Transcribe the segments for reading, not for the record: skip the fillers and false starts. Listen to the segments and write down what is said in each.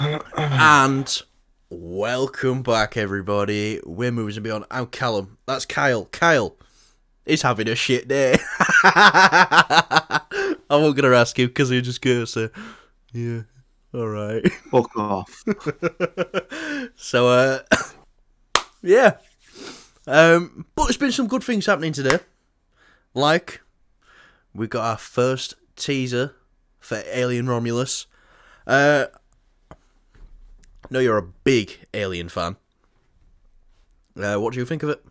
And welcome back, everybody. We're Movies and Beyond. I'm Callum. That's Kyle. Kyle is having a shit day. I wasn't going to ask him because he just goes, yeah, all right. Fuck off. So, yeah. But there's been some good things happening today. Like, we got our first teaser for Alien Romulus. I know you're a big Alien fan. What do you think of it?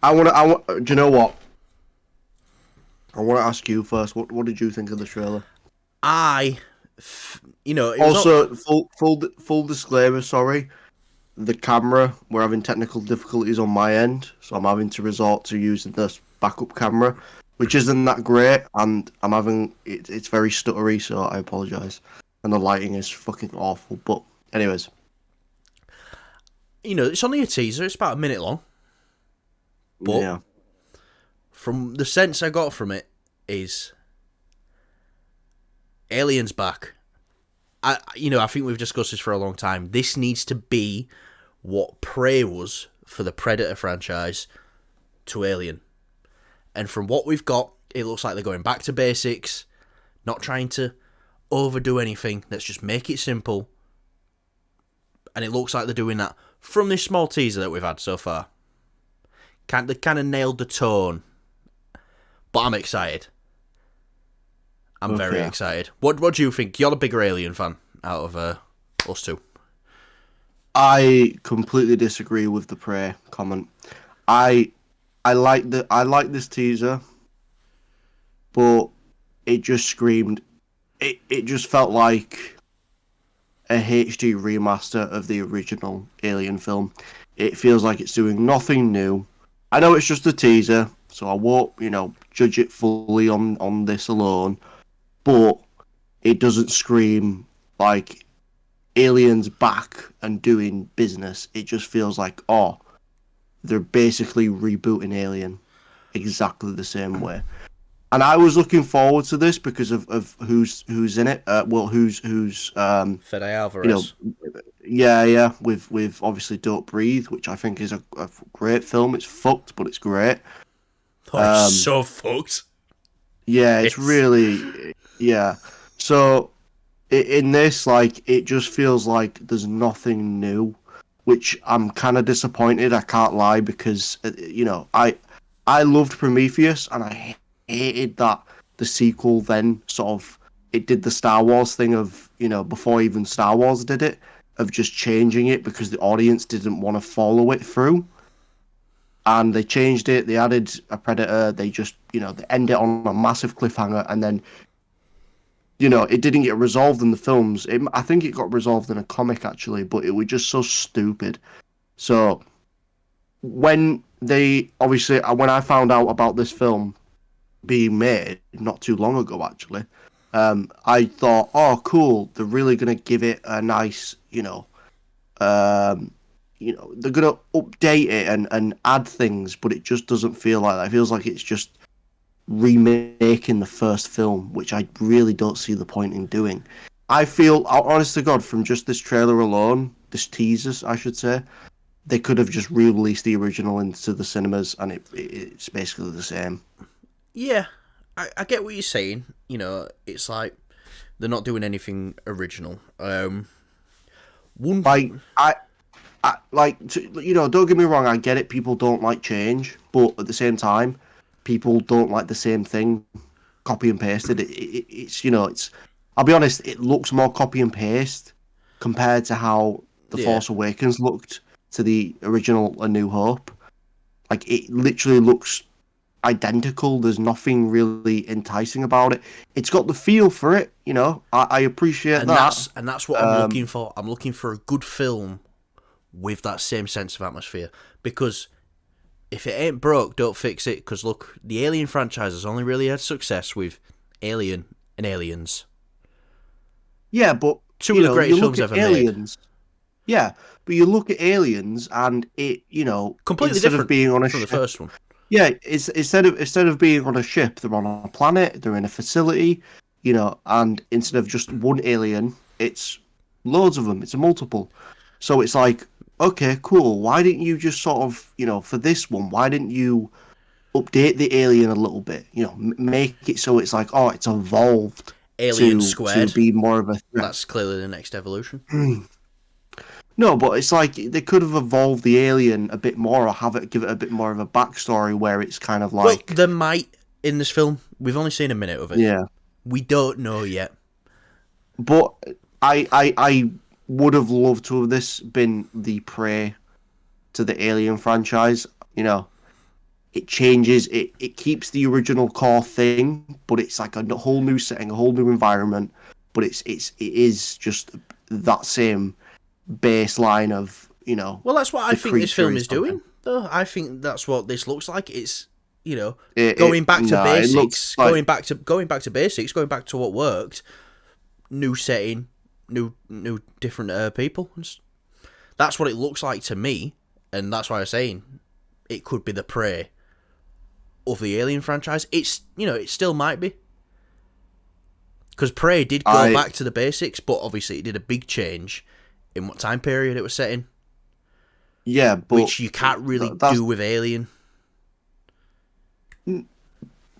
Do you know what? I want to ask you first. What did you think of the trailer? It was Also, full disclaimer. Sorry, the camera. We're having technical difficulties on my end, so I'm having to resort to using this backup camera, which isn't that great, and I'm having it's very stuttery, so I apologise. And the lighting is fucking awful. But anyways, it's only a teaser. It's about a minute long. But yeah. From the sense I got from it is Alien's back. I think we've discussed this for a long time. This needs to be what Prey was for the Predator franchise to Alien. And from what we've got, it looks like they're going back to basics, not trying to overdo anything. Let's just make it simple. And it looks like they're doing that from this small teaser that we've had so far. They kind of nailed the tone. But I'm excited. I'm very excited. What do you think? You're the bigger Alien fan out of us two. I completely disagree with the Prey comment. I like this teaser, but it just screamed. It just felt like a HD remaster of the original Alien film. It feels like it's doing nothing new. I know it's just a teaser, so I won't, judge it fully on this alone. But it doesn't scream like Aliens back and doing business. It just feels like, they're basically rebooting Alien exactly the same way. And I was looking forward to this because of who's in it. Who's Fede Alvarez. Yeah, with obviously Don't Breathe, which I think is a great film. It's fucked, but it's great. It's so fucked. Yeah, it's really, yeah. So in this, it just feels like there's nothing new, which I'm kind of disappointed. I can't lie because I loved Prometheus and I hated that the sequel then it did the Star Wars thing of before even Star Wars did it, of just changing it because the audience didn't want to follow it through. And they changed it. They added a Predator. They just, they end it on a massive cliffhanger. And then, it didn't get resolved in the films. I think it got resolved in a comic, actually. But it was just so stupid. So, when I found out about this film being made, not too long ago, actually, I thought, oh, cool. They're really going to give it a nice, they're going to update it and add things, but it just doesn't feel like that. It feels like it's just remaking the first film, which I really don't see the point in doing. I feel, honest to God, from just this trailer alone, this teasers, I should say, they could have just re-released the original into the cinemas, and it's basically the same. Yeah, I get what you're saying. It's like they're not doing anything original. Don't get me wrong, I get it, people don't like change, but at the same time, people don't like the same thing copy and pasted. It's I'll be honest, it looks more copy and paste compared to how The Force Awakens looked to the original A New Hope. It literally looks identical. There's nothing really enticing about it. It's got the feel for it, I appreciate that. That's what I'm looking for. I'm looking for a good film with that same sense of atmosphere, because if it ain't broke, don't fix it. Because look, the Alien franchise has only really had success with Alien and Aliens. Yeah, but two of the greatest films ever Aliens, made. Yeah, but you look at Aliens and it, completely instead different of being on a from the first one. Yeah, it's instead of being on a ship, they're on a planet, they're in a facility, and instead of just one alien, it's loads of them. It's a multiple. So it's like, okay, cool. Why didn't you just sort of, for this one, why didn't you update the alien a little bit? Make it so it's like, oh, it's evolved Alien to squared. be more of a threat. That's clearly the next evolution. No, but it's like they could have evolved the alien a bit more, or give it a bit more of a backstory where it's kind of Well, like, there might in this film. We've only seen a minute of it. yeah. We don't know yet. But I would have loved to have this been the prey to the Alien franchise. It changes, it keeps the original core thing, but it's like a whole new setting, a whole new environment. But it is just that same baseline of Well, that's what I the think this creature film is something. doing. Though I think that's what this looks like. It's It, going back to nah, it looks basics, like, going back to basics, going back to what worked. New setting, new different people. That's what it looks like to me, and that's why I'm saying it could be the prey of the Alien franchise. It's it still might be, because Prey did go back to the basics, but obviously it did a big change in what time period it was set in. Yeah, but which you can't really do with Alien.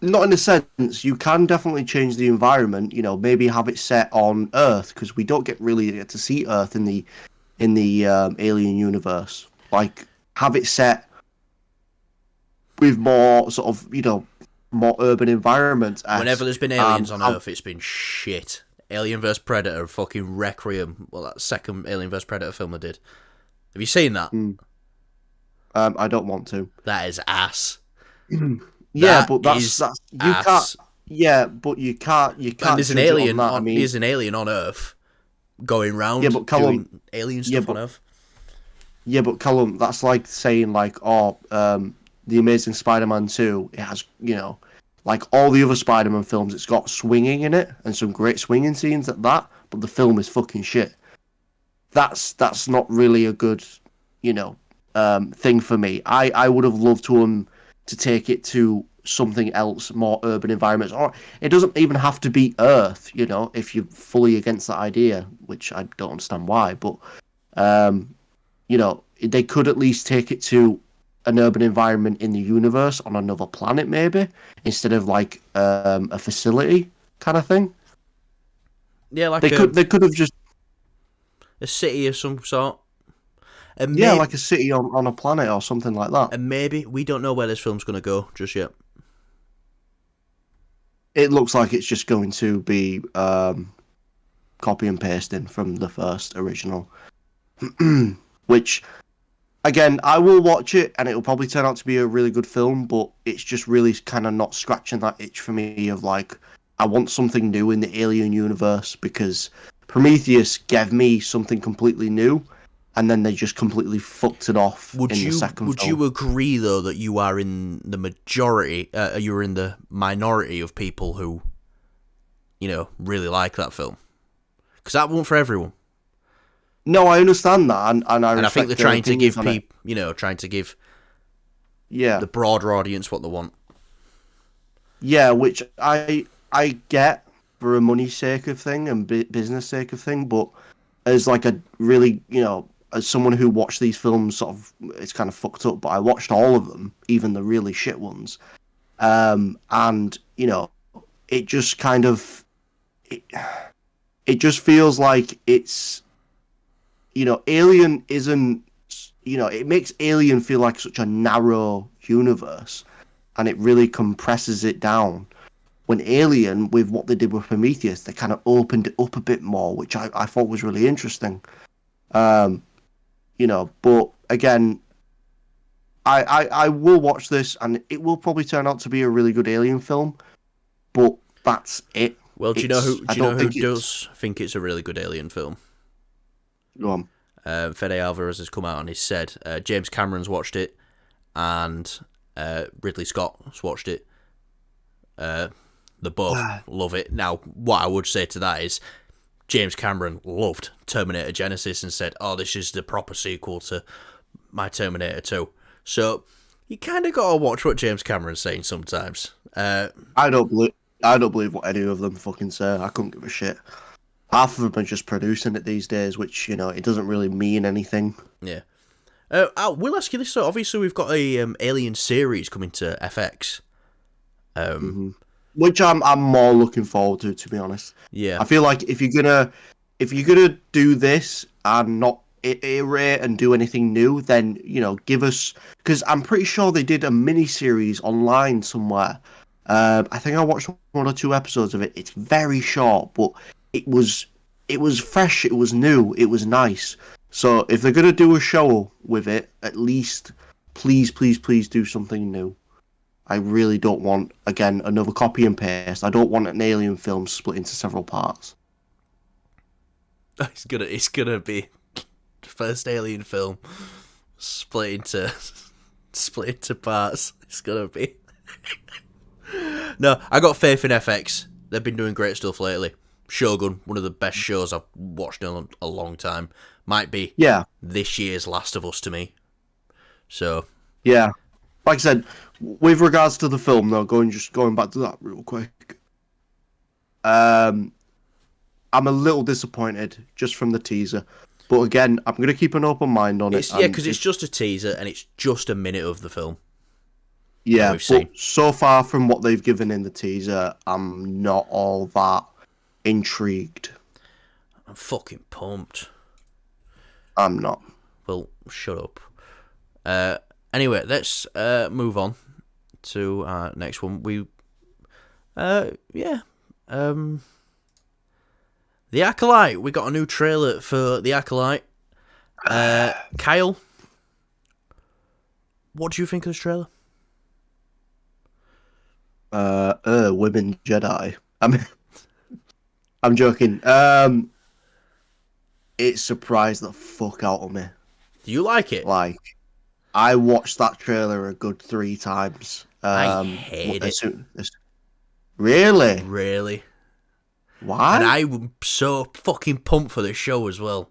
Not in a sense. You can definitely change the environment. Maybe have it set on Earth, because we don't really get to see Earth in the Alien universe. Like, have it set with more sort of more urban environments. Whenever there's been aliens on Earth, it's been shit. Alien vs Predator, fucking Requiem. Well, that second Alien vs Predator film I did. Have you seen that? I don't want to. That is ass. Yeah, but that's you ass. can't. Yeah, but you can't. And there's an alien. There's an alien on Earth going round. Yeah, but Callum, doing alien stuff on Earth. Yeah, but Callum, that's like saying the Amazing Spider-Man 2. It has like all the other Spider-Man films. It's got swinging in it and some great swinging scenes at that. But the film is fucking shit. That's not really a good thing for me. I would have loved to take it to something else, more urban environments, or it doesn't even have to be Earth, if you're fully against that idea, which I don't understand why, but they could at least take it to an urban environment in the universe on another planet, maybe, instead of like a facility kind of thing. Yeah, like they could have just a city of some sort. And like a city on a planet or something like that. And maybe we don't know where this film's going to go just yet. It looks like it's just going to be copy and pasting from the first original. Which, again, I will watch it and it'll probably turn out to be a really good film, but it's just really kind of not scratching that itch for me of like, I want something new in the Alien universe, because Prometheus gave me something completely new, and then they just completely fucked it off in the second film. Would you agree, though, that you are in the majority, you're in the minority of people who, really like that film? Because that wasn't for everyone. No, I understand that, and I think they're trying to give people, the broader audience what they want. Yeah, which I get for a money sake of thing and business sake of thing, but as like a really, as someone who watched these films, sort of, it's kind of fucked up, but I watched all of them, even the really shit ones, and it just kind of it just feels like it's Alien isn't, it makes Alien feel like such a narrow universe, and it really compresses it down. When Alien, with what they did with Prometheus, they kind of opened it up a bit more, which I thought was really interesting. But again, I will watch this, and it will probably turn out to be a really good Alien film, but that's it. Well, do you know who does think it's a really good Alien film? Go on. Fede Alvarez has come out and he's said James Cameron's watched it, and Ridley Scott's watched it. They both love it. Now, what I would say to that is, James Cameron loved Terminator Genisys and said, "Oh, this is the proper sequel to my Terminator 2." So you kind of got to watch what James Cameron's saying sometimes. I don't believe what any of them fucking say. I couldn't give a shit. Half of them are just producing it these days, which, you know, it doesn't really mean anything. Yeah. I will ask you this, though. Obviously, we've got a Alien series coming to FX. Which I'm more looking forward to be honest. Yeah. I feel like if you're gonna do this and not iterate and do anything new, then, you know, give us, because I'm pretty sure they did a mini series online somewhere. I think I watched 1 or 2 episodes of it. It's very short, but it was fresh, it was new, it was nice. So if they're gonna do a show with it, at least please do something new. I really don't want, again, another copy and paste. I don't want an Alien film split into several parts. It's gonna be the first Alien film split into parts. It's gonna be. No, I got faith in FX. They've been doing great stuff lately. Shogun, one of the best shows I've watched in a long time. Might be this year's Last of Us to me. So yeah, like I said, with regards to the film, though, going back to that real quick. I'm a little disappointed just from the teaser, but again, I'm gonna keep an open mind on it. Yeah, because it's just a teaser and it's just a minute of the film. Yeah, but so far from what they've given in the teaser, I'm not all that intrigued. I'm fucking pumped. I'm not. Well, shut up. Anyway, let's move on to our next one. The Acolyte. We got a new trailer for The Acolyte. Kyle, what do you think of this trailer? Women Jedi. I'm joking. It surprised the fuck out of me. Do you like it? Like, I watched that trailer a good 3 times. I hate it. Really? Really? Why? And I'm so fucking pumped for this show as well.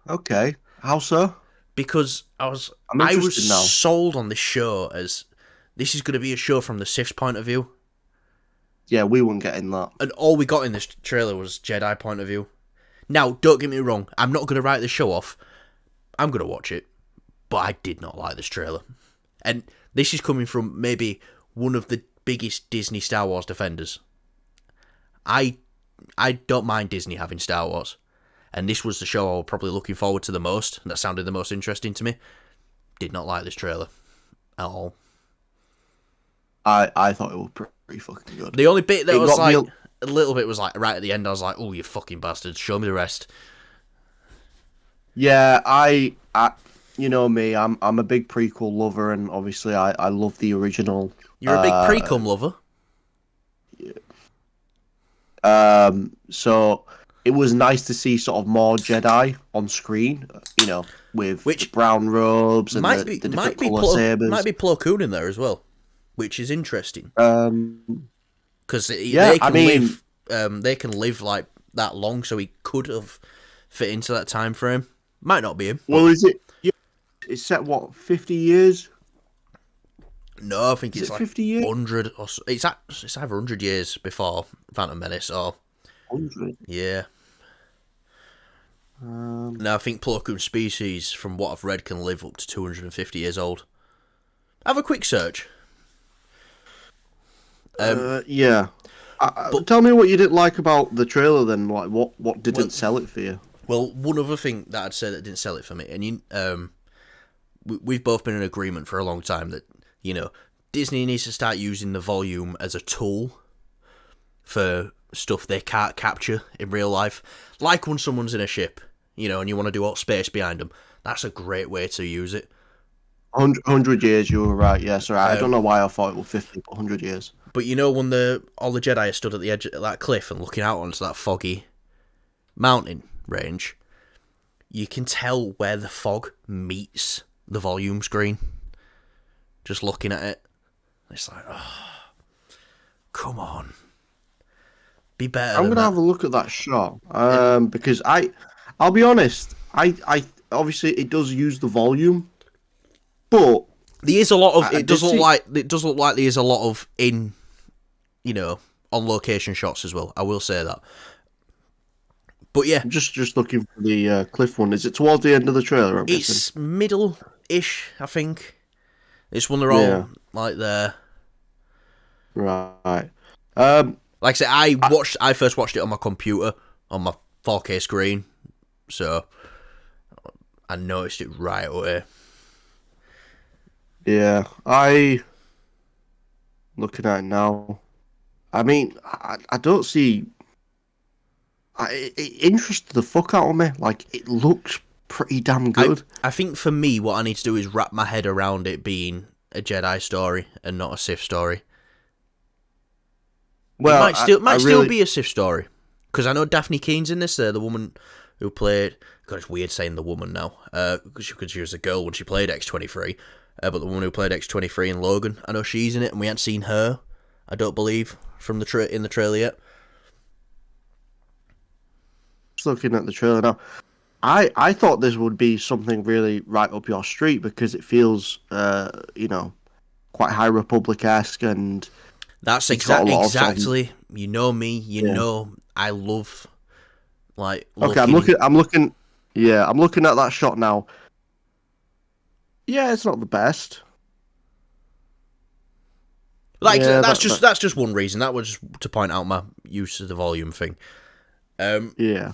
Okay. How so? Because I was sold on this show as this is going to be a show from the Sith's point of view. Yeah, we weren't getting that. And all we got in this trailer was Jedi point of view. Now, don't get me wrong, I'm not going to write the show off. I'm going to watch it. But I did not like this trailer. And this is coming from maybe one of the biggest Disney Star Wars defenders. I don't mind Disney having Star Wars. And this was the show I was probably looking forward to the most. And that sounded the most interesting to me. Did not like this trailer at all. I thought it was pretty fucking good. The only bit that was like... A little bit was like, right at the end, I was like, oh, you fucking bastards, show me the rest. Yeah, I you know me, I'm a big prequel lover, and obviously I love the original. You're a big pre-cum lover? Yeah. So it was nice to see sort of more Jedi on screen, you know, with the brown robes and the different colour sabers. Might be Plo Koon in there as well, which is interesting. Because they can live like that long, so he could have fit into that time frame. Might not be him. Well, is it? Yeah, it's set what 50 years? No, I think it's like 50 years? 100 or so. It's either 100 years before Phantom Menace or 100. Yeah. No, I think Plo Koon's species, from what I've read, can live up to 250 years old. Have a quick search. Yeah. But tell me what you didn't like about the trailer then. Like, what didn't sell it for you? Well, one other thing that I'd say that didn't sell it for me, and we've both been in agreement for a long time that, you know, Disney needs to start using the volume as a tool for stuff they can't capture in real life. Like when someone's in a ship, you know, and you want to do all space behind them. That's a great way to use it. 100 years, you were right, yes. Right. I don't know why I thought it was 50, but 100 years. But you know when all the Jedi are stood at the edge of that cliff and looking out onto that foggy mountain range, you can tell where the fog meets the volume screen. Just looking at it. It's like, oh, come on. Be better I'm going to have a look at that shot. Because I'll be honest, I obviously it does use the volume, But there is a lot of. I It does did look see- like there is a lot of on location shots as well. I will say that. But yeah, I'm just looking for the cliff one. Is it towards the end of the trailer? I'm guessing. it's middle-ish, I think. It's when they're Yeah. all like there. Right. Like I said, I first watched it on my computer on my 4K screen, so I noticed it right away. Yeah. Looking at it now. I mean, I don't see. It interested the fuck out of me. Like, it looks pretty damn good. I think for me, what I need to do is wrap my head around it being a Jedi story and not a Sith story. Well, it might still really... be a Sith story, because I know Daphne Keen's in this. The woman who played. God, it's weird saying the woman now, because she was a girl when she played X-23. But the woman who played X-23 in Logan, I know she's in it, and we hadn't seen her. I don't believe from in the trailer yet. Just looking at the trailer now, I thought this would be something really right up your street because it feels, quite High Republic-esque, and That's exactly. You know me. You know I love Okay, I'm looking. Yeah, I'm looking at that shot now. Yeah, it's not the best. That's just one reason. That was just to point out my use of the volume thing. Yeah.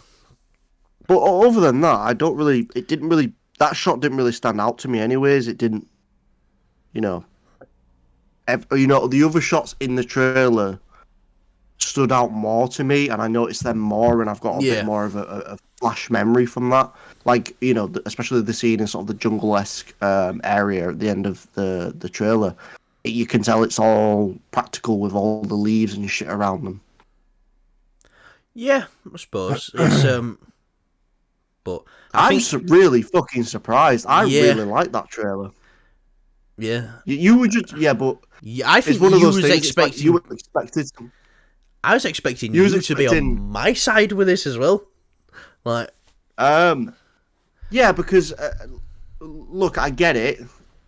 But other than that, that shot didn't really stand out to me anyways. It didn't, the other shots in the trailer stood out more to me, and I noticed them more, and I've got a bit more of a flash memory from that. Like, especially the scene in sort of the jungle-esque area at the end of the trailer. You can tell it's all practical with all the leaves and shit around them. Yeah, I suppose. It's but I'm really fucking surprised. I really like that trailer. Yeah. You were just but I think it's one of those things. Expecting You expected. I was expecting you to be on my side with this as well. Like, yeah, because look, I get it.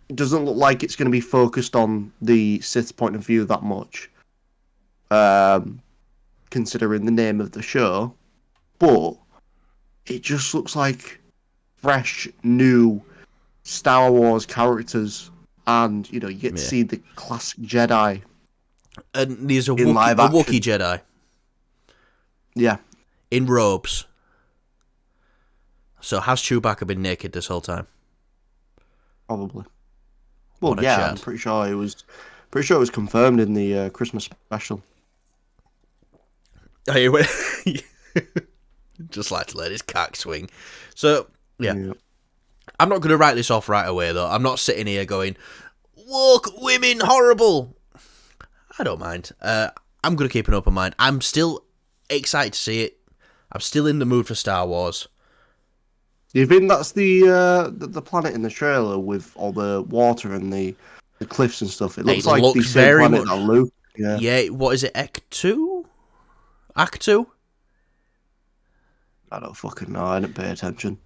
It doesn't look like it's going to be focused on the Sith point of view that much, considering the name of the show. But it just looks like fresh, new Star Wars characters, and you get to see the classic Jedi. And there's a Wookiee Jedi. Yeah. In robes. So has Chewbacca been naked this whole time? Probably. Well, yeah, I'm pretty sure it was confirmed in the Christmas special. Just like to let his cock swing. So, yeah. I'm not going to write this off right away, though. I'm not sitting here going, look, women, horrible. I don't mind. I'm going to keep an open mind. I'm still excited to see it. I'm still in the mood for Star Wars. Do you think that's the planet in the trailer with all the water and the cliffs and stuff? It looks like the same planet that Luke. Yeah, what is it, Act 2? Act 2? I don't fucking know. I didn't pay attention.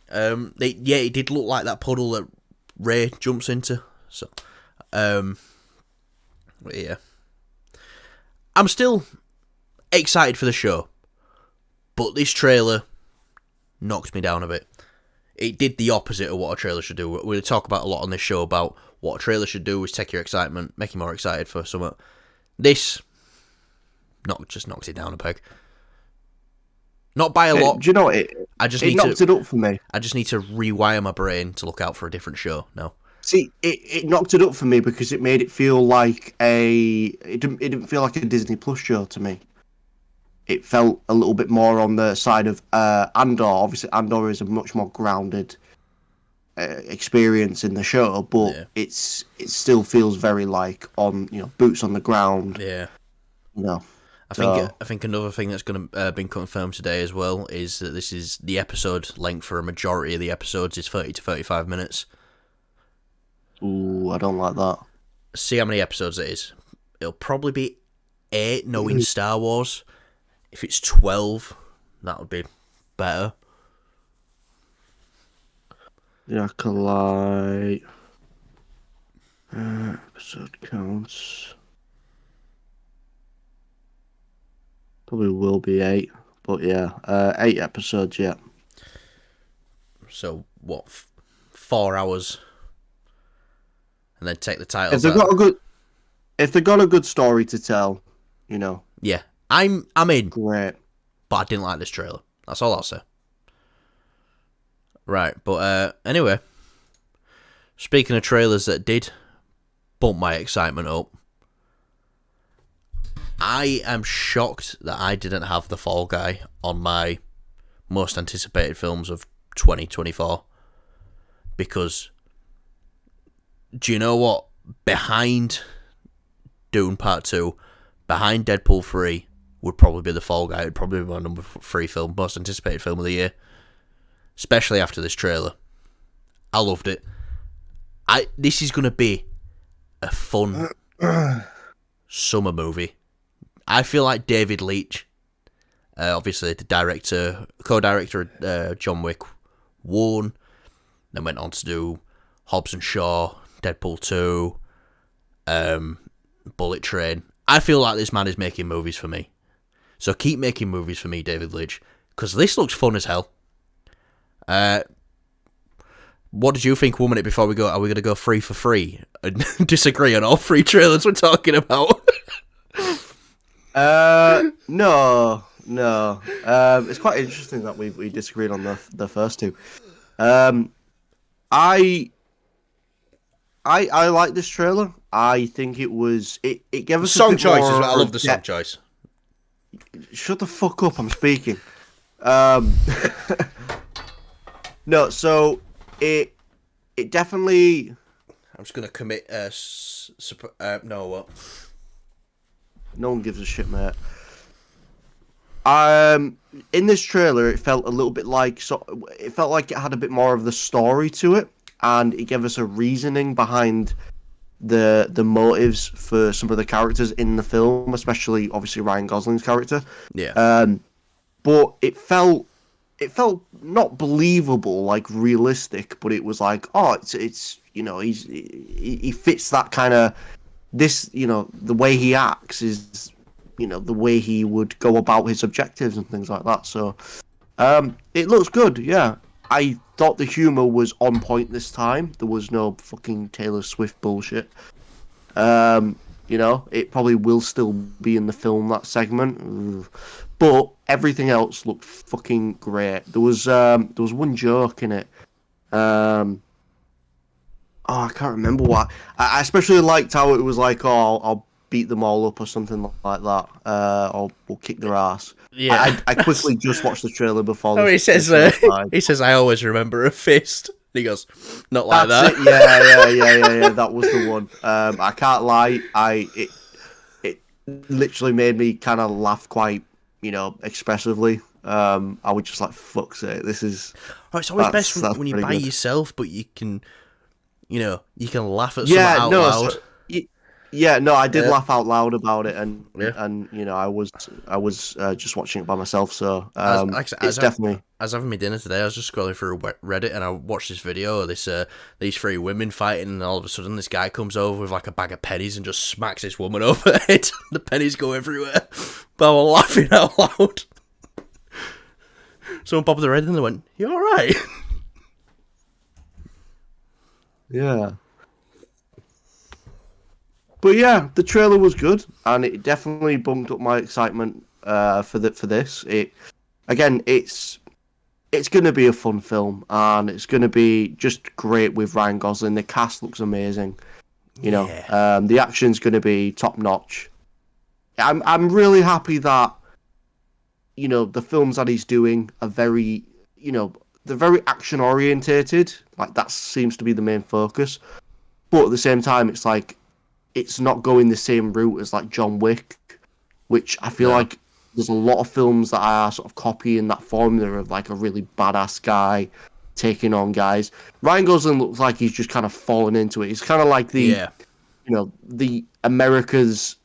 It did look like that puddle that Rey jumps into. So, yeah. I'm still excited for the show, but this trailer knocked me down a bit. It did the opposite of what a trailer should do. We talk about a lot on this show about what a trailer should do is take your excitement, make you more excited for something. This just knocked it down a peg. Not by a lot. Do you know what? It knocked it up for me. I just need to rewire my brain to look out for a different show now. See, it knocked it up for me because it made it feel like it didn't feel like a Disney Plus show to me. It felt a little bit more on the side of Andor. Obviously, Andor is a much more grounded experience in the show, but it still feels very like on boots on the ground. Yeah. I think another thing that's going to been confirmed today as well is that this is the episode length for a majority of the episodes is 30 to 35 minutes. Ooh, I don't like that. See how many episodes it is. It'll probably be 8, knowing Star Wars. If it's 12, that would be better. Yeah, ACOLYTE. Episode counts. Probably will be 8, but yeah, 8 episodes. Yeah. So what? 4 hours, and then take the If titles they've got out. a good, if they've got a good story to tell, you know, Yeah, I'm in, great. but I didn't like this trailer. That's all I'll say. Right, but anyway, speaking of trailers that did bump my excitement up, I am shocked that I didn't have The Fall Guy on my most anticipated films of 2024. Because, do you know what? Behind Dune Part 2, behind Deadpool 3, would probably be The Fall Guy. It would probably be my number 3 film, most anticipated film of the year. Especially after this trailer. I loved it. This is going to be a fun summer movie. I feel like David Leitch, obviously the co-director of John Wick 1, then went on to do Hobbs and Shaw, Deadpool 2, Bullet Train. I feel like this man is making movies for me. So keep making movies for me, David Leitch, because this looks fun as hell. What did you think 1 minute before we go? Are we going to go free for free and disagree on all 3 trailers we're talking about? No. It's quite interesting that we disagreed on the first 2. I like this trailer. I think it gave us Song a bit choice more is what I love the song depth. choice. Shut the fuck up! I'm speaking. No, so it definitely. I'm just gonna commit. No, what? No one gives a shit, mate. In this trailer, it felt a little bit like it felt like it had a bit more of the story to it, and it gave us a reasoning behind the motives for some of the characters in the film, especially obviously Ryan Gosling's character. Yeah. But it felt not believable, like realistic, but it was like, oh, it's he fits that kind of this, the way he acts is, the way he would go about his objectives and things like that. So it looks good. Yeah, I thought the humor was on point this time. There was no fucking Taylor Swift bullshit. It probably will still be in the film, that segment. But everything else looked fucking great. There was one joke in it. I can't remember what. I especially liked how it was like, oh, I'll beat them all up or something like that. Or we'll kick their ass. Yeah. I quickly just watched the trailer before. Oh, This, he says. this started. He says, "I always remember a fist." And he goes, "Not like That's that." it. Yeah. That was the one. I can't lie. It literally made me kind of laugh quite, expressively. I was just like, "Fuck's sake, this is." Oh, it's always best that's when you pretty by good. yourself, but you can laugh at something out loud. So, I did laugh out loud about it, and Yeah. I was just watching it by myself. So As definitely. I was having my dinner today, I was just scrolling through Reddit and I watched this video of these 3 women fighting, and all of a sudden this guy comes over with like a bag of pennies and just smacks this woman over the head. The pennies go everywhere. But I was laughing out loud. Someone popped their head and they went, "You alright?" Yeah. But yeah, the trailer was good, and it definitely bumped up my excitement for this. It's going to be a fun film, and it's going to be just great with Ryan Gosling. The cast looks amazing. The action's going to be top notch. I'm really happy that the films that he's doing are very they're very action orientated. Like that seems to be the main focus, but at the same time, it's like it's not going the same route as like John Wick, which I feel like there's a lot of films that are sort of copying that formula of like a really badass guy taking on guys. Ryan Gosling looks like he's just kind of fallen into it. He's kind of like the America's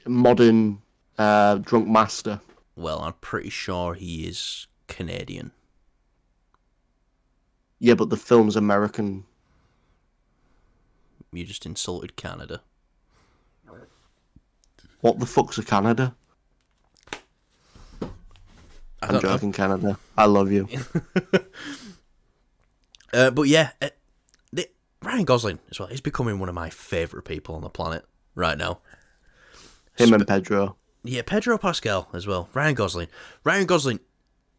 modern drunk master. Well, I'm pretty sure he is Canadian. Yeah, but the film's American. You just insulted Canada. What the fuck's a Canada? I'm joking, Canada. I love you. But yeah, Ryan Gosling as well. He's becoming one of my favourite people on the planet right now. Him and Pedro. Yeah, Pedro Pascal as well. Ryan Gosling.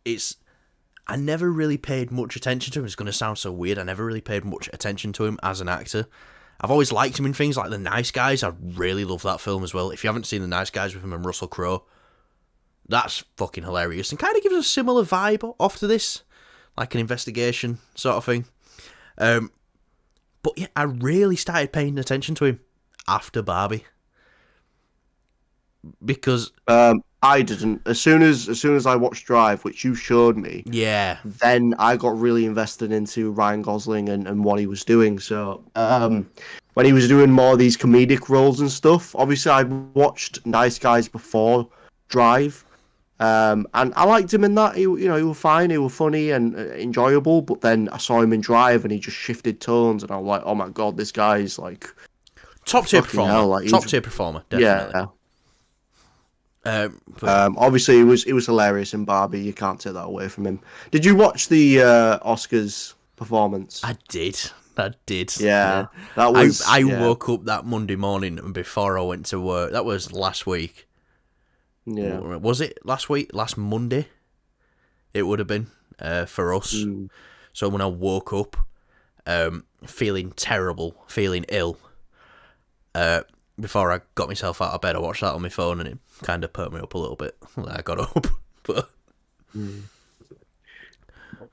I never really paid much attention to him. It's going to sound so weird. I never really paid much attention to him as an actor. I've always liked him in things like The Nice Guys. I really love that film as well. If you haven't seen The Nice Guys with him and Russell Crowe, that's fucking hilarious. And kind of gives a similar vibe off to this. Like an investigation sort of thing. But yeah, I really started paying attention to him after Barbie. Because I didn't. As soon as I watched Drive, which you showed me, yeah, then I got really invested into Ryan Gosling and what he was doing. So when he was doing more of these comedic roles and stuff, obviously I watched Nice Guys before Drive, and I liked him in that. He was fine, he was funny and enjoyable. But then I saw him in Drive, and he just shifted tones, and I was like, oh my god, this guy's like top tier performer. Top tier performer, definitely. Yeah. Obviously, it was hilarious in Barbie. You can't take that away from him. Did you watch the Oscars performance? I did. Yeah, that was. I woke up that Monday morning and before I went to work. That was last week. Yeah. Was it last week? Last Monday? It would have been for us. Mm. So when I woke up, feeling terrible, feeling ill, before I got myself out of bed, I watched that on my phone, and it kind of perked me up a little bit when I got up. But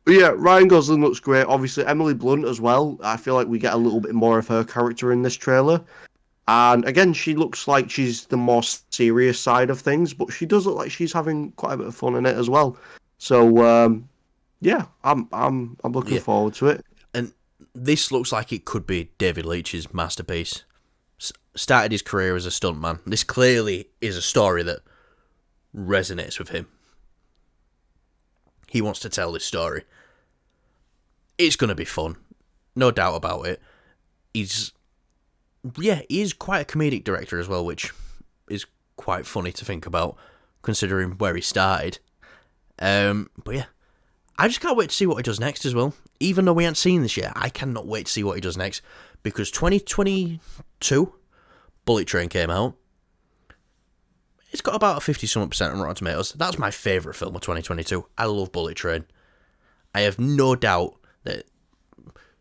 yeah, Ryan Gosling looks great. Obviously, Emily Blunt as well. I feel like we get a little bit more of her character in this trailer. And again, she looks like she's the more serious side of things, but she does look like she's having quite a bit of fun in it as well. So yeah, I'm looking forward to it. And this looks like it could be David Leitch's masterpiece. Started his career as a stuntman. This clearly is a story that resonates with him. He wants to tell this story. It's going to be fun. No doubt about it. He's quite a comedic director as well, which is quite funny to think about, considering where he started. But yeah, I just can't wait to see what he does next as well. Even though we haven't seen this yet, I cannot wait to see what he does next. Because 2022, Bullet Train came out. It's got about a 50-something% on Rotten Tomatoes. That's my favourite film of 2022. I love Bullet Train. I have no doubt that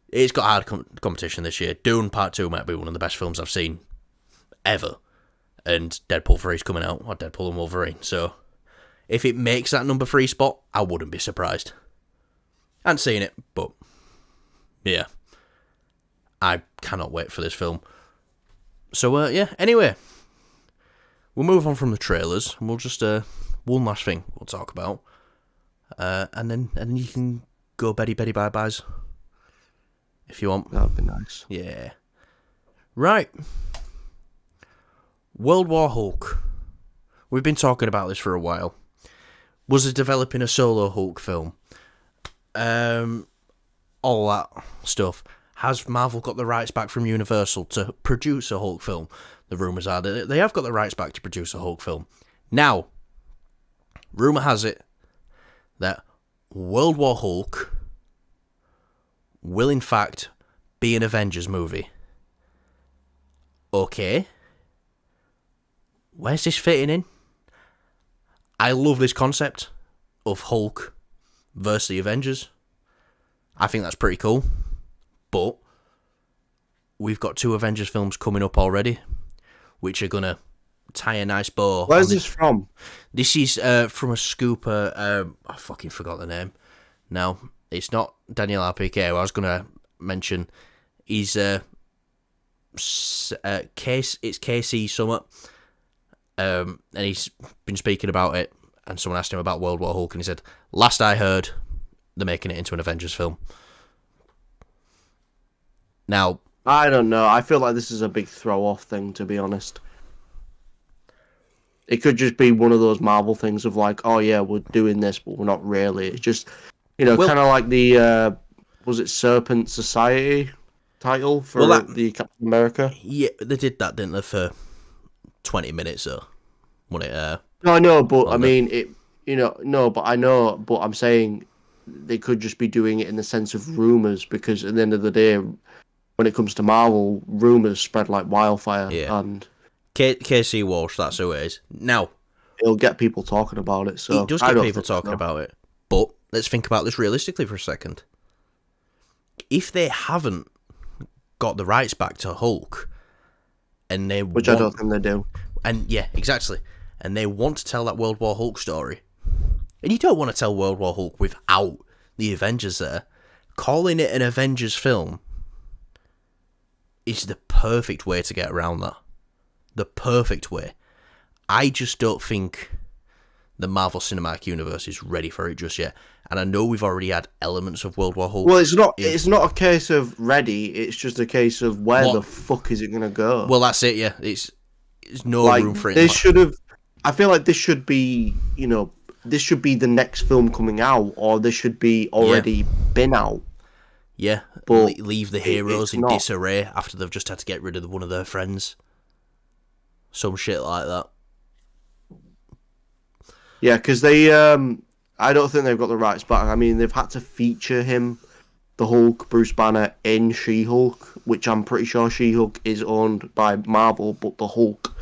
it's got hard competition this year. Dune Part 2 might be one of the best films I've seen ever. And Deadpool 3 is coming out, or Deadpool and Wolverine. So, if it makes that number 3 spot, I wouldn't be surprised. I haven't seen it, but yeah. I cannot wait for this film. So, yeah, anyway. We'll move on from the trailers, and we'll just, one last thing we'll talk about. And then you can go Betty bye-byes. If you want. That'd be nice. Yeah. Right. World War Hulk. We've been talking about this for a while. Was it developing a solo Hulk film? All that stuff. Has Marvel got the rights back from Universal to produce a Hulk film? The rumours are that they have got the rights back to produce a Hulk film. Now, rumour has it that World War Hulk will in fact be an Avengers movie. Okay. Where's this fitting in? I love this concept of Hulk versus the Avengers. I think that's pretty cool. But we've got 2 Avengers films coming up already, which are going to tie a nice bow. Where's this from? This is from a scooper. I fucking forgot the name. Now, it's not Daniel RPK. I was going to mention he's it's KC Summit. And he's been speaking about it, and someone asked him about World War Hulk, and he said, last I heard, they're making it into an Avengers film. Now, I don't know. I feel like this is a big throw-off thing, to be honest. It could just be one of those Marvel things of like, oh yeah, we're doing this, but we're not really. It's just, kind of like the, was it Serpent Society title for the Captain America. Yeah, they did that, didn't they, for 20 minutes or when it No, I know, but I mean it. No, but I know, but I'm saying they could just be doing it in the sense of rumors, because at the end of the day, when it comes to Marvel, rumors spread like wildfire, and KC Walsh, that's who it is. Now, it'll get people talking about it. So it does get people talking about it. But let's think about this realistically for a second. If they haven't got the rights back to Hulk, and I don't think they do, and yeah, exactly, and they want to tell that World War Hulk story, and you don't want to tell World War Hulk without the Avengers there, calling it an Avengers film is the perfect way to get around that. The perfect way. I just don't think the Marvel Cinematic Universe is ready for it just yet. And I know we've already had elements of World War Hulk. Well, it's not a case of ready, it's just a case of where the fuck is it going to go? Well, that's it, yeah. It's no room for it. They should have... I feel like this should be, this should be the next film coming out, or this should be already been out. Yeah, but leave the heroes in disarray after they've just had to get rid of one of their friends. Some shit like that. Yeah, because they... I don't think they've got the rights back. I mean, they've had to feature him, the Hulk, Bruce Banner, in She-Hulk, which I'm pretty sure She-Hulk is owned by Marvel, but the Hulk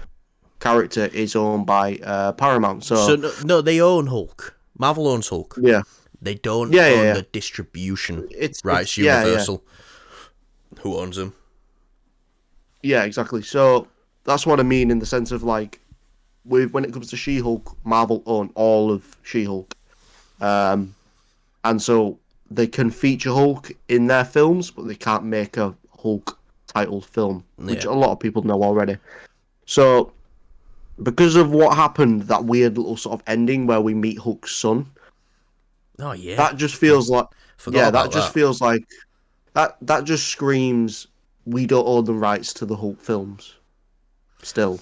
character is owned by Paramount. So no, they own Hulk. Marvel owns Hulk. Yeah. They don't own the distribution rights. Universal, who owns them. Yeah, exactly. So that's what I mean in the sense of like, when it comes to She-Hulk, Marvel own all of She-Hulk. And so they can feature Hulk in their films, but they can't make a Hulk titled film, which a lot of people know already. So, because of what happened, that weird little sort of ending where we meet Hulk's son. Oh yeah, that just feels like feels like that just screams we don't own the rights to the Hulk films. Still.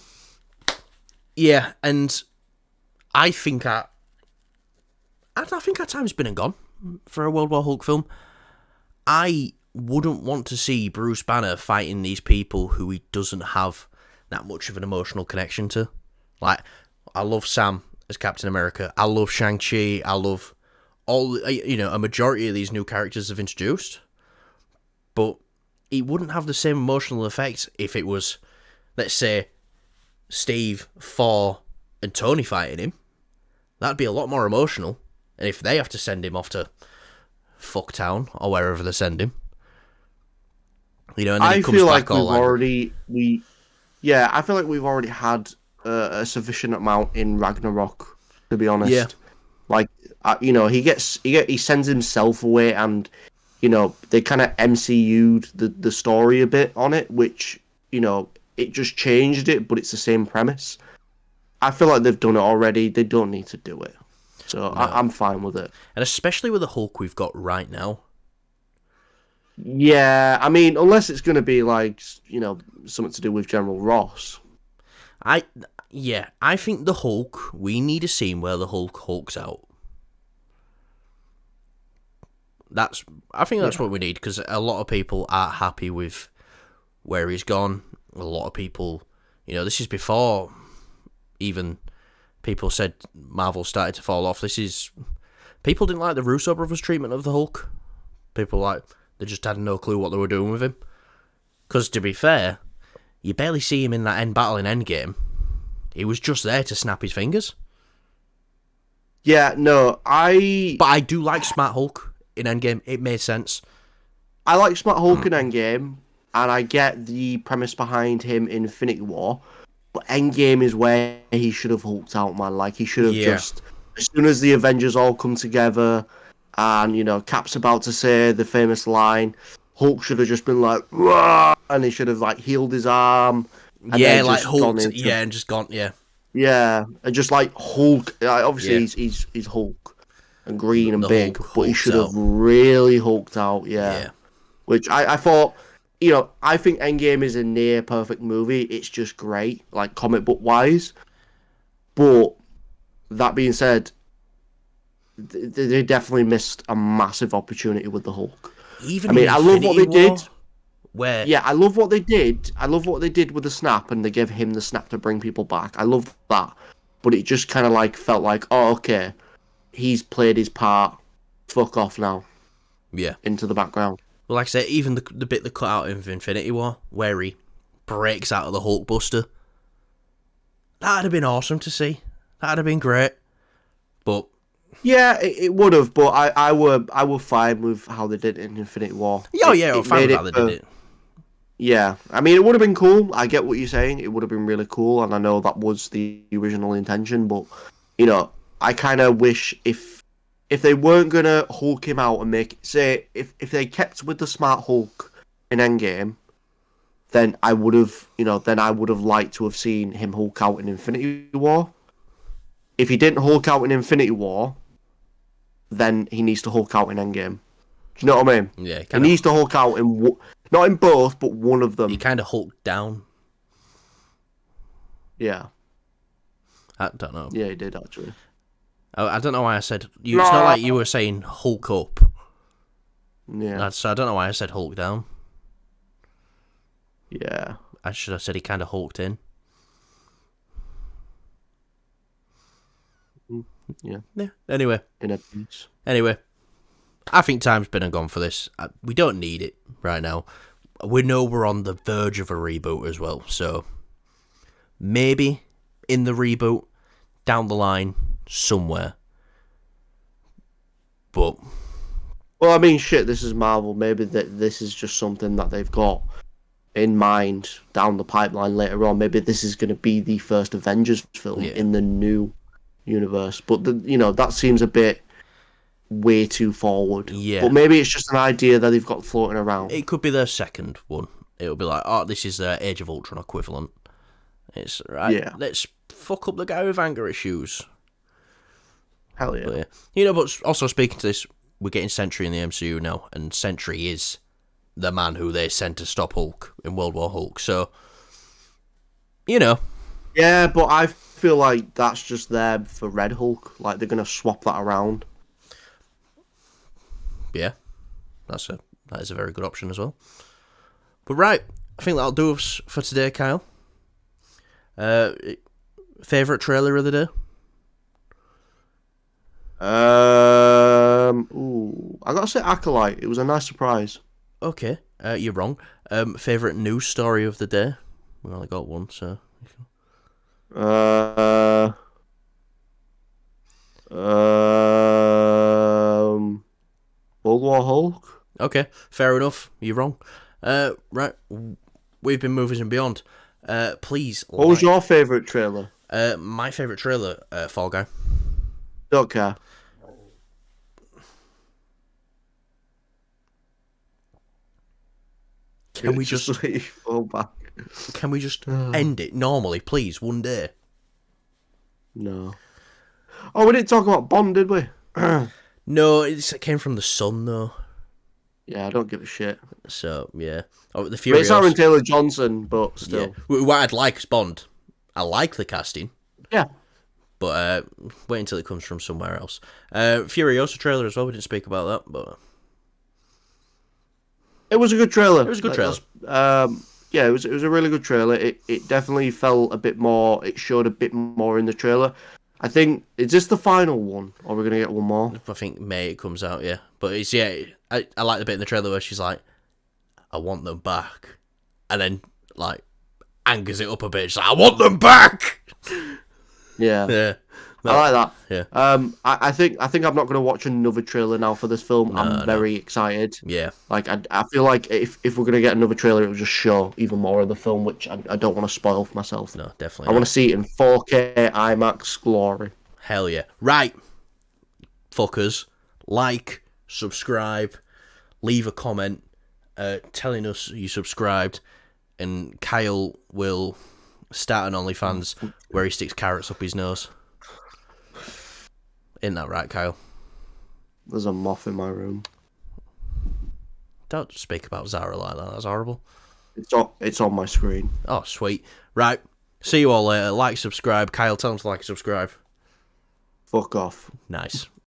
Yeah, and I think our time's been and gone for a World War Hulk film. I wouldn't want to see Bruce Banner fighting these people who he doesn't have that much of an emotional connection to. Like, I love Sam as Captain America. I love Shang-Chi. I love all, a majority of these new characters have introduced. But it wouldn't have the same emotional effect if it was, let's say, Steve, Thor, and Tony fighting him. That'd be a lot more emotional. And if they have to send him off to Fucktown or wherever they send him, and then I he comes feel back like all I feel like we've already had a sufficient amount in Ragnarok, to be honest. Yeah. Like, he sends himself away, and they kind of MCU'd the story a bit on it, which it just changed it, but it's the same premise. I feel like they've done it already. They don't need to do it. So no. I'm fine with it. And especially with the Hulk we've got right now. Yeah, I mean, unless it's going to be like, something to do with General Ross. I think the Hulk, we need a scene where the Hulk hulks out. I think that's what we need, because a lot of people aren't happy with where he's gone. A lot of people, this is before even people said Marvel started to fall off. People didn't like the Russo brothers' treatment of the Hulk. People they just had no clue what they were doing with him. Because to be fair, you barely see him in that end battle in Endgame. He was just there to snap his fingers. Yeah, no, But I do like Smart Hulk in Endgame. It made sense. I like Smart Hulk in Endgame, and I get the premise behind him in Infinity War. But Endgame is where he should have hulked out, man. Like, he should have just... As soon as the Avengers all come together, and, Cap's about to say the famous line, Hulk should have just been like, "Rah!" And he should have, healed his arm. And Hulk, and just gone, Yeah, and just, Hulk... obviously, he's Hulk and green and big, but he should have really hulked out, yeah. Which I thought... I think Endgame is a near perfect movie. It's just great, comic book wise. But that being said, they definitely missed a massive opportunity with the Hulk. I love what they did. Where Yeah, I love what they did. I love what they did with the snap, and they gave him the snap to bring people back. I love that. But it just kind of like felt like, oh, okay, he's played his part. Fuck off now. Yeah. Into the background. Well, like I said, even the bit they cut out of Infinity War, where he breaks out of the Hulkbuster, that'd have been awesome to see. That'd have been great. But yeah, it would have. But I were fine with how they did it in Infinity War. Oh yeah, I'm fine with how they did it. Yeah, I mean, it would have been cool. I get what you're saying. It would have been really cool, and I know that was the original intention. But I kind of wish if they weren't gonna Hulk him out and make if they kept with the Smart Hulk in Endgame, then I would have liked to have seen him Hulk out in Infinity War. If he didn't Hulk out in Infinity War, then he needs to Hulk out in Endgame. Do you know what I mean? Yeah, he needs to Hulk out in not in both, but one of them. He kind of hulked down. Yeah. I don't know. Yeah, he did actually. I don't know why I said. It's not like you were saying Hulk up. Yeah. So I don't know why I said Hulk down. Yeah. I should have said he kind of hulked in. Yeah. Anyway. In a piece. Anyway. I think time's been and gone for this. We don't need it right now. We know we're on the verge of a reboot as well. So maybe in the reboot, down the line, somewhere. But well, I mean, shit, this is Marvel. Maybe this is just something that they've got in mind down the pipeline later on. Maybe this is going to be the first Avengers film in the new universe. But that seems a bit way too forward. Yeah. But maybe it's just an idea that they've got floating around. It could be their second one. It'll be like, oh, this is their Age of Ultron equivalent. It's right. Yeah. Let's fuck up the guy with anger issues. Hell yeah. But also speaking to this, we're getting Sentry in the MCU now, and Sentry is the man who they sent to stop Hulk in World War Hulk. So, Yeah, but I feel like that's just there for Red Hulk. Like they're gonna swap that around. Yeah, that is a very good option as well. But right, I think that'll do us for today, Kyle. Favorite trailer of the day? I gotta say ACOLYTE. It was a nice surprise. Okay, you're wrong. Favorite news story of the day? We only got one, so. World War Hulk. Okay, fair enough. You're wrong. Right, we've been Movies and Beyond. Please. What was your favourite trailer? My favourite trailer, Fall Guy. Don't care. Can we just go back? Can we just end it normally, please, one day? No. Oh, we didn't talk about Bond, did we? No, it came from the Sun, though. Yeah, I don't give a shit. So, yeah. Oh, the Furious. It's Aaron Taylor Johnson, but still. Yeah. What I'd like is Bond. I like the casting. Yeah. But wait until it comes from somewhere else. Furiosa trailer as well. We didn't speak about that, but it was a good trailer. It was a good trailer. Yeah, it was a really good trailer. It definitely felt a bit more. It showed a bit more in the trailer. I think, is this the final one, or we're gonna get one more? I think May it comes out, yeah. But it's I like the bit in the trailer where she's like, "I want them back," and then like angers it up a bit. She's like, "I want them back." Yeah. Yeah. No, I like that. Yeah. I think I'm not going to watch another trailer now for this film. I'm very excited. Yeah. Like I feel like if we're going to get another trailer, it'll just show even more of the film, which I don't want to spoil for myself. No, definitely. I want to see it in 4K IMAX glory. Hell yeah! Right, fuckers, like, subscribe, leave a comment, telling us you subscribed, and Kyle will start an OnlyFans where he sticks carrots up his nose. Isn't that right, Kyle? There's a moth in my room. Don't speak about Zara like that. That's horrible. It's on my screen. Oh, sweet. Right. See you all later. Like, subscribe. Kyle, tell them to like and subscribe. Fuck off. Nice.